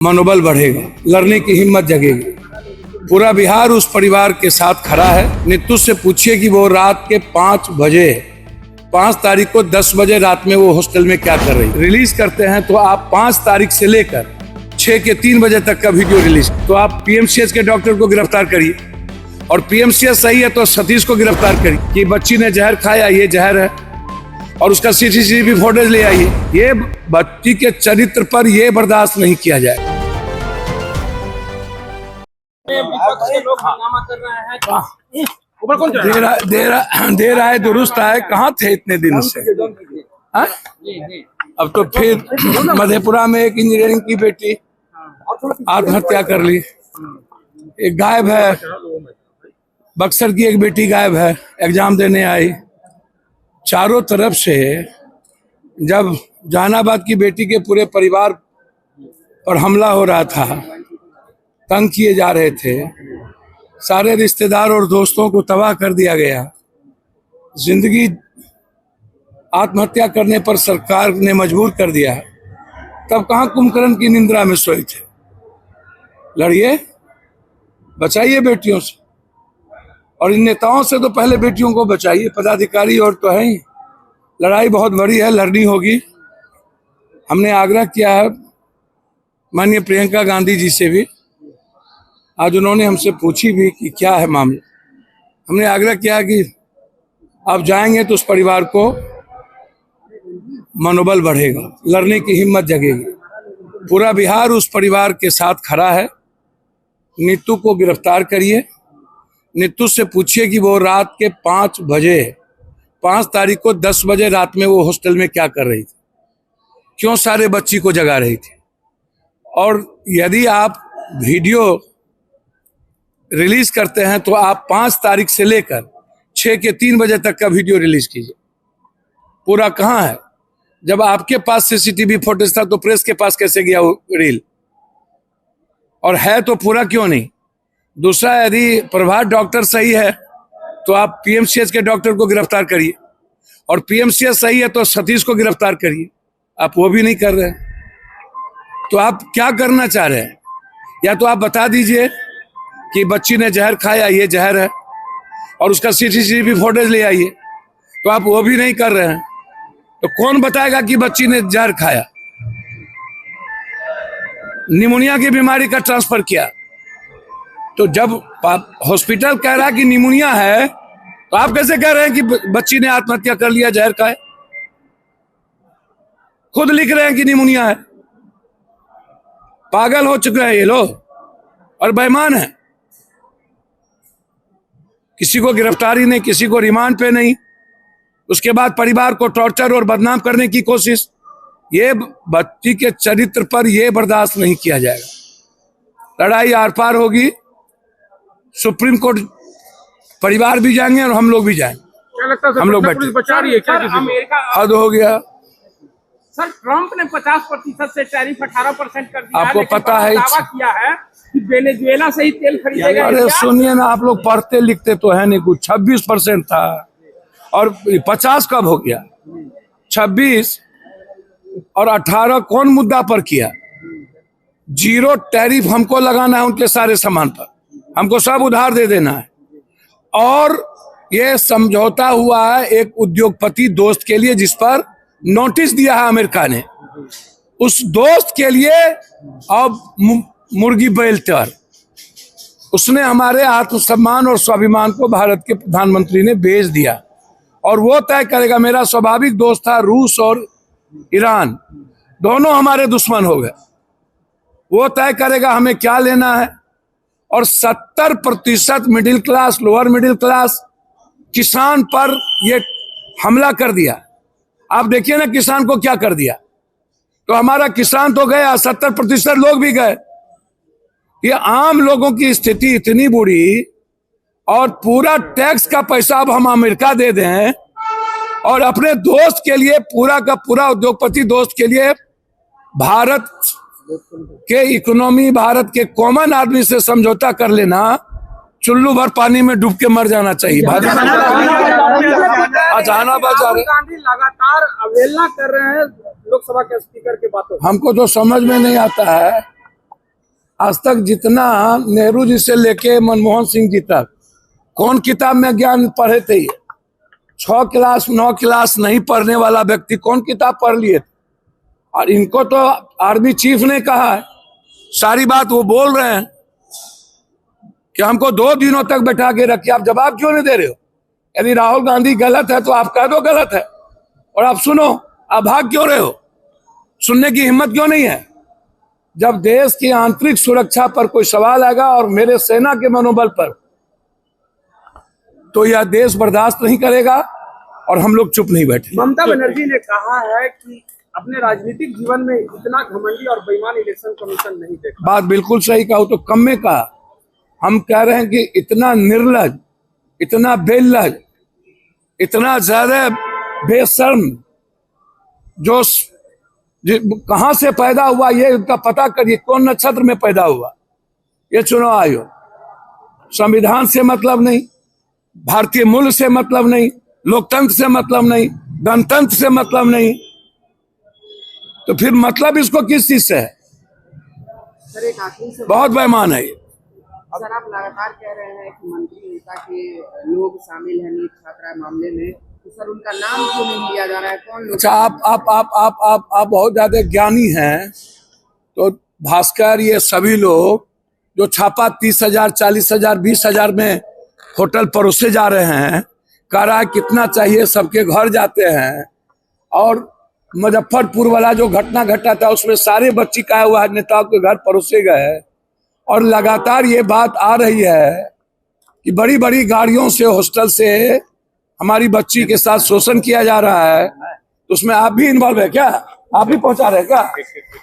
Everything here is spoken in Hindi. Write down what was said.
मनोबल बढ़ेगा, लड़ने की हिम्मत जगेगी। पूरा बिहार उस परिवार के साथ खड़ा है। नीतू से पूछिए कि वो रात के 5 बजे 5 तारीख को 10 बजे रात में वो हॉस्टल में क्या कर रही। रिलीज करते हैं तो आप 5 तारीख से लेकर 6 के 3 बजे तक का वीडियो रिलीज, तो आप पीएमसीएच के डॉक्टर को गिरफ्तार करिए, और पीएमसीएच सही है तो सतीश को गिरफ्तार करिए कि बच्ची ने जहर खाया, ये जहर है, और उसका सीसीटीवी फुटेज ले आइए। ये बच्ची के चरित्र पर ये बर्दाश्त नहीं किया जाए। दे रहा है दुरुस्त है, कहाँ थे इतने दिन से? अब तो फिर मधेपुरा में एक इंजीनियरिंग की बेटी आत्महत्या कर ली, एक गायब है, बक्सर की एक बेटी गायब है, एग्जाम देने आई। चारों तरफ से जब जहानाबाद की बेटी के पूरे परिवार पर हमला हो रहा था, तंग किए जा रहे थे, सारे रिश्तेदार और दोस्तों को तबाह कर दिया गया, जिंदगी आत्महत्या करने पर सरकार ने मजबूर कर दिया, तब कहाँ कुंभकर्ण की निंद्रा में सोए थे? लड़िए, बचाइए बेटियों से, और इन नेताओं से तो पहले बेटियों को बचाइए। पदाधिकारी और तो है ही, लड़ाई बहुत बड़ी है, लड़नी होगी। हमने आग्रह किया है माननीय प्रियंका गांधी जी से भी, आज उन्होंने हमसे पूछी भी कि क्या है मामला। हमने आग्रह किया कि आप जाएंगे तो उस परिवार को मनोबल बढ़ेगा, लड़ने की हिम्मत जगेगी। पूरा बिहार उस परिवार के साथ खड़ा है। नीतू को गिरफ्तार करिए। नीतू से पूछिए कि वो रात के 5 बजे 5 तारीख को 10 बजे रात में वो हॉस्टल में क्या कर रही थी, क्यों सारे बच्ची को जगा रही थी। और यदि आप वीडियो रिलीज करते हैं तो आप 5 तारीख से लेकर 6 के 3 बजे तक का वीडियो रिलीज कीजिए। पूरा कहाँ है? जब आपके पास सीसीटीवी फुटेज था तो प्रेस के पास कैसे गया वो रील? और है तो पूरा क्यों नहीं? दूसरा, यदि प्रभात डॉक्टर सही है तो आप पीएमसीएच के डॉक्टर को गिरफ्तार करिए, और पीएमसीएच सही है तो सतीश को गिरफ्तार करिए। आप वो भी नहीं कर रहे, तो आप क्या करना चाह रहे हैं? या तो आप बता दीजिए कि बच्ची ने जहर खाया, ये जहर है, और उसका सीसीटीवी फुटेज ले आइए, तो आप वो भी नहीं कर रहे हैं। तो कौन बताएगा कि बच्ची ने जहर खाया? निमोनिया की बीमारी का ट्रांसफर किया, तो जब हॉस्पिटल कह रहा है कि निमोनिया है, तो आप कैसे कह रहे हैं कि बच्ची ने आत्महत्या कर लिया, जहर खाए? खुद लिख रहे हैं कि निमोनिया है। पागल हो चुके हैं ये लोग और बेईमान है। किसी को गिरफ्तारी नहीं, किसी को रिमांड पे नहीं, उसके बाद परिवार को टॉर्चर और बदनाम करने की कोशिश। ये बच्ची के चरित्र पर यह बर्दाश्त नहीं किया जाएगा। लड़ाई आर पार होगी, सुप्रीम कोर्ट परिवार भी जाएंगे और हम लोग भी जाएंगे। क्या लगता है हम लोग बचा रही है क्या? अमेरिका हद हो गया सर। ट्रंप ने 50% से टैरिफ 18% कर दिया। आपको पता है, दावा किया है कि वेनेजुएला से ही तेल खरीदेगा। अरे सुनिए ना, आप लोग पढ़ते लिखते तो है नहीं कुछ। 26% था और 50 कब हो गया? 26 और 18 कौन मुद्दा पर किया? 0 टैरिफ हमको लगाना है उनके सारे सामान पर, हमको सब उधार दे देना है। और ये समझौता हुआ है एक उद्योगपति दोस्त के लिए, जिस पर नोटिस दिया है अमेरिका ने। उस दोस्त के लिए अब मुर्गी बेल्टर, उसने हमारे आत्मसम्मान और स्वाभिमान को भारत के प्रधानमंत्री ने बेच दिया, और वो तय करेगा। मेरा स्वाभाविक दोस्त था रूस और ईरान, दोनों हमारे दुश्मन हो गए। वो तय करेगा हमें क्या लेना है। और 70% middle class, lower middle class किसान पर ये हमला कर दिया। आप देखिए ना किसान को क्या कर दिया। तो हमारा किसान तो गया, 70% लोग भी गए। ये आम लोगों की स्थिति इतनी बुरी, और पूरा टैक्स का पैसा अब हम अमेरिका दे दें, और अपने दोस्त के लिए, पूरा का पूरा उद्योगपति दोस्त के लिए भारत के इकोनॉमी, भारत के कॉमन आदमी से समझौता कर लेना, चुल्लू भर पानी में डूब के मर जाना चाहिए। जहानाबाद गांधी लगातार अवहेलना कर रहे हैं लोकसभा के स्पीकर की बातों। हमको तो समझ में नहीं आता है आज तक जितना नेहरू जी से लेके मनमोहन सिंह जी तक कौन किताब में ज्ञान पढ़े थे? 6 क्लास 9 क्लास नहीं पढ़ने वाला व्यक्ति कौन किताब पढ़ लिए थे? और इनको तो आर्मी चीफ ने कहा है, सारी बात वो बोल रहे हैं कि हमको 2 दिनों तक बैठा के रखिए। आप जवाब क्यों नहीं दे रहे हो? यदि राहुल गांधी गलत है तो आप कह दो गलत है, और आप सुनो। आप भाग क्यों रहे हो? सुनने की हिम्मत क्यों नहीं है? जब देश की आंतरिक सुरक्षा पर कोई सवाल आएगा और मेरे सेना के मनोबल पर, तो यह देश बर्दाश्त नहीं करेगा और हम लोग चुप नहीं बैठे। ममता बनर्जी ने कहा है कि अपने राजनीतिक जीवन में इतना घमंडी और बेईमान इलेक्शन कमीशन नहीं देखा। बात बिल्कुल सही कहा, तो कम में कहा। हम कह रहे हैं कि इतना निर्लज, इतना बेलज, इतना ज्यादा बेशर्म जो कहां से पैदा हुआ ये उनका पता करिए। कौन नक्षत्र में पैदा हुआ? ये चुनाव आयोग। संविधान से मतलब नहीं, भारतीय मूल्य से मतलब नहीं, लोकतंत्र से मतलब नहीं, गणतंत्र से मतलब नहीं, तो फिर मतलब इसको किस चीज से है? सर एक आखिरी से बहुत बेईमान है ये। सर आप लगातार कह रहे हैं कि मंत्री नेता के लोग शामिल हैं नीट छात्रा मामले में, तो सर उनका नाम क्यों नहीं लिया जा रहा है? कौन लोग? अच्छा, आप बहुत ज्यादा ज्ञानी हैं, तो भास्कर ये सभी लोग जो छापा 30,000 40,000 20,000 में होटल परोसे जा रहे हैं, कह रहा है कितना चाहिए, सबके घर जाते हैं। और मुजफ्फरपुर वाला जो घटना घटा था उसमें सारे बच्ची का हुआ नेताओं के घर परोसे गए, और लगातार ये बात आ रही है कि बड़ी बड़ी गाड़ियों से हॉस्टल से हमारी बच्ची के साथ शोषण किया जा रहा है। तो उसमें आप भी इन्वॉल्व है क्या? आप भी पहुंचा रहे हैं क्या?